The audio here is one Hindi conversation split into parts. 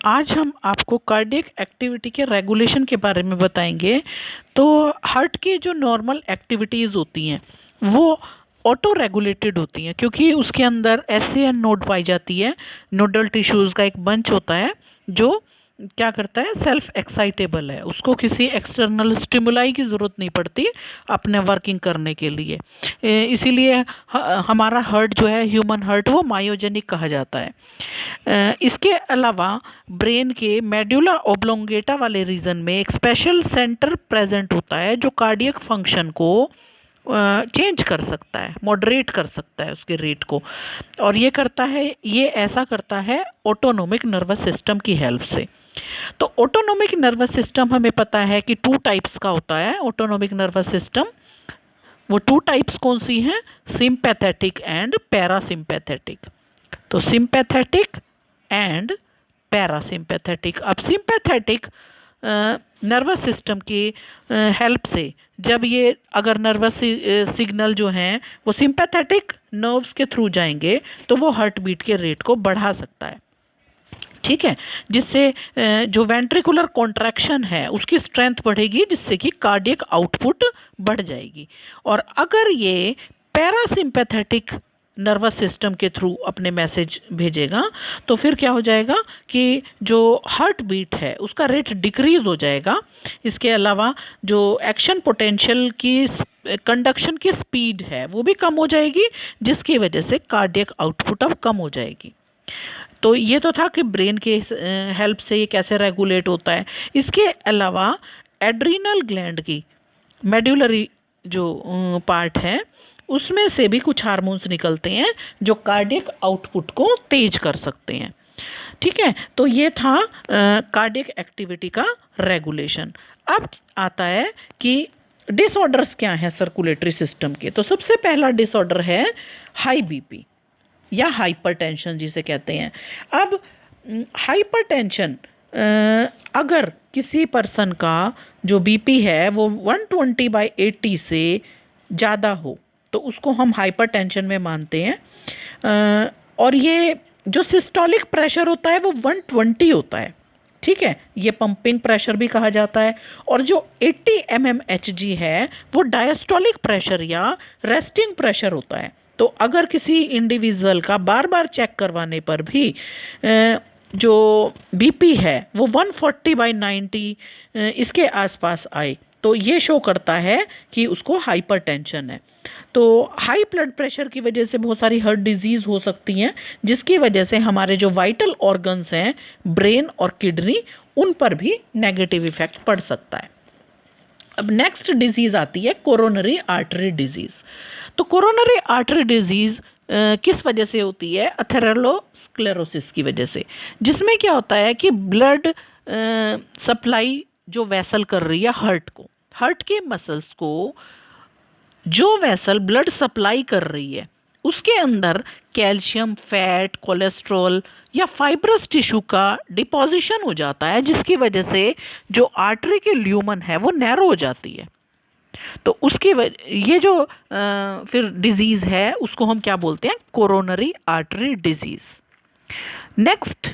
आज हम आपको कार्डियक एक्टिविटी के रेगुलेशन के बारे में बताएंगे। तो हार्ट की जो नॉर्मल एक्टिविटीज़ होती हैं वो ऑटो रेगुलेटेड होती हैं, क्योंकि उसके अंदर एसएन नोड पाई जाती है। नोडल टिश्यूज़ का एक बंच होता है जो क्या करता है, सेल्फ एक्साइटेबल है, उसको किसी एक्सटर्नल स्टिमुलाई की ज़रूरत नहीं पड़ती अपने वर्किंग करने के लिए। इसीलिए हमारा हार्ट जो है, ह्यूमन हार्ट, वो मायोजेनिक कहा जाता है। इसके अलावा ब्रेन के मेडुला ओब्लोंगेटा वाले रीजन में एक स्पेशल सेंटर प्रेजेंट होता है जो कार्डियक फंक्शन को चेंज कर सकता है, मॉडरेट कर सकता है उसके रेट को। और ये ऐसा करता है ऑटोनोमिक नर्वस सिस्टम की हेल्प से। तो ऑटोनोमिक नर्वस सिस्टम हमें पता है कि 2 टाइप्स का होता है ऑटोनोमिक नर्वस सिस्टम। वो 2 टाइप्स कौन सी हैं? Sympathetic and parasympathetic. तो सिंपैथेटिक एंड पैरासिम्पैथेटिक। अब सिंपैथेटिक नर्वस सिस्टम की हेल्प से, जब ये अगर नर्वस सिग्नल जो हैं वो सिंपैथेटिक नर्व्स के थ्रू जाएंगे तो वो हार्ट बीट के रेट को बढ़ा सकता है। ठीक है, जिससे जो वेंट्रिकुलर कॉन्ट्रैक्शन है उसकी स्ट्रेंथ बढ़ेगी, जिससे कि कार्डियक आउटपुट बढ़ जाएगी। और अगर ये पैरासिम्पैथेटिक नर्वस सिस्टम के थ्रू अपने मैसेज भेजेगा तो फिर क्या हो जाएगा कि जो हार्ट बीट है उसका रेट डिक्रीज हो जाएगा। इसके अलावा जो एक्शन पोटेंशियल की कंडक्शन की स्पीड है वो भी कम हो जाएगी, जिसकी वजह से कार्डियक आउटपुट अब कम हो जाएगी। तो ये तो था कि ब्रेन के हेल्प से ये कैसे रेगुलेट होता है। इसके अलावा एड्रीनल ग्लैंड की मेडुलरी जो पार्ट है उसमें से भी कुछ हार्मोन्स निकलते हैं जो कार्डियक आउटपुट को तेज कर सकते हैं। ठीक है, तो ये था कार्डियक एक्टिविटी का रेगुलेशन। अब आता है कि डिसऑर्डर्स क्या हैं सर्कुलेटरी सिस्टम के। तो सबसे पहला डिसऑर्डर है हाई बीपी या हाइपरटेंशन जिसे कहते हैं। अब हाइपरटेंशन, अगर किसी पर्सन का जो बीपी है वो 120/80 से ज़्यादा हो तो उसको हम हाइपरटेंशन में मानते हैं। और ये जो सिस्टोलिक प्रेशर होता है वो 120 होता है। ठीक है, ये पंपिंग प्रेशर भी कहा जाता है। और जो 80 mmHg है वो डायस्टोलिक प्रेशर या रेस्टिंग प्रेशर होता है। तो अगर किसी इंडिविजुअल का बार बार चेक करवाने पर भी जो बीपी है वो 140/90 इसके आसपास आए तो ये शो करता है कि उसको हाइपरटेंशन है। तो हाई ब्लड प्रेशर की वजह से बहुत सारी हार्ट डिजीज़ हो सकती हैं, जिसकी वजह से हमारे जो वाइटल ऑर्गन्स हैं, ब्रेन और किडनी, उन पर भी नेगेटिव इफेक्ट पड़ सकता है। अब नेक्स्ट डिजीज़ आती है कोरोनरी आर्टरी डिजीज़। तो कोरोनरी आर्टरी डिजीज़ किस वजह से होती है? अथेरोस्क्लेरोसिस की वजह से, जिसमें क्या होता है कि ब्लड सप्लाई जो वेसल कर रही है हार्ट के मसल्स को जो वेसल ब्लड सप्लाई कर रही है उसके अंदर कैल्शियम, फैट, कोलेस्ट्रॉल या फाइब्रस टिश्यू का डिपॉजिशन हो जाता है, जिसकी वजह से जो आर्टरी की ल्यूमन है वो नैरो हो जाती है। तो ये जो फिर डिजीज़ है उसको हम क्या बोलते हैं? Coronary artery disease. नेक्स्ट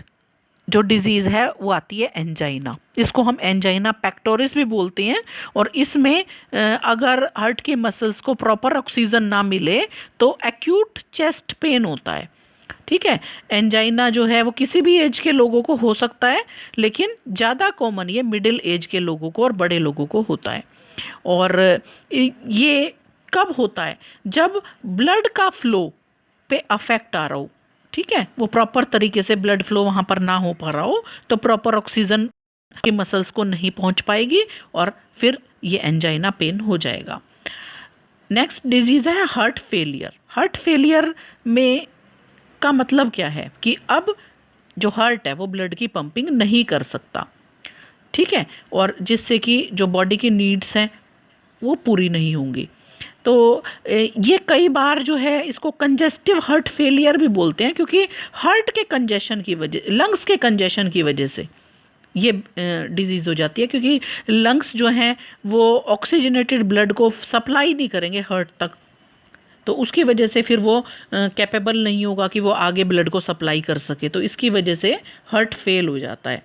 जो डिजीज़ है वो आती है एंजाइना। इसको हम एंजाइना पेक्टोरिस भी बोलते हैं। और इसमें अगर हार्ट के मसल्स को प्रॉपर ऑक्सीजन ना मिले तो एक्यूट चेस्ट पेन होता है। ठीक है, एंजाइना जो है वो किसी भी एज के लोगों को हो सकता है, लेकिन ज़्यादा कॉमन ये मिडिल एज के लोगों को और बड़े लोगों को होता है। और ये कब होता है? जब ब्लड का फ्लो पे अफेक्ट आ रहा हो। ठीक है, वो प्रॉपर तरीके से ब्लड फ्लो वहाँ पर ना हो पा रहा हो तो प्रॉपर ऑक्सीजन के मसल्स को नहीं पहुँच पाएगी और फिर ये एंजाइना पेन हो जाएगा। नेक्स्ट डिजीज़ है हार्ट फेलियर। हार्ट फेलियर में का मतलब क्या है कि अब जो हार्ट है वो ब्लड की पंपिंग नहीं कर सकता। ठीक है, और जिससे कि जो बॉडी की नीड्स हैं वो पूरी नहीं होंगी। तो ये कई बार जो है इसको कंजेस्टिव हार्ट फेलियर भी बोलते हैं, क्योंकि हार्ट के कंजेशन की वजह, लंग्स के कंजेशन की वजह से ये डिजीज़ हो जाती है, क्योंकि लंग्स जो हैं वो ऑक्सीजनेटेड ब्लड को सप्लाई नहीं करेंगे हार्ट तक। तो उसकी वजह से फिर वो कैपेबल नहीं होगा कि वो आगे ब्लड को सप्लाई कर सके, तो इसकी वजह से हार्ट फेल हो जाता है।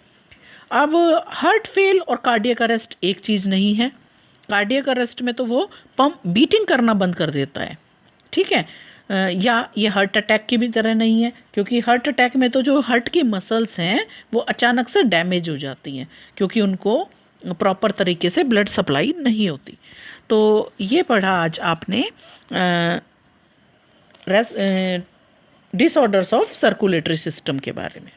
अब हार्ट फेल और कार्डियक अरेस्ट एक चीज़ नहीं है। कार्डियक अरेस्ट में तो वो पंप बीटिंग करना बंद कर देता है, ठीक है। या ये हार्ट अटैक की भी तरह नहीं है, क्योंकि हार्ट अटैक में तो जो हार्ट की मसल्स हैं वो अचानक से डैमेज हो जाती हैं, क्योंकि उनको प्रॉपर तरीके से ब्लड सप्लाई नहीं होती। तो ये पढ़ा आज आपने डिसऑर्डर्स ऑफ सर्कुलेटरी सिस्टम के बारे में।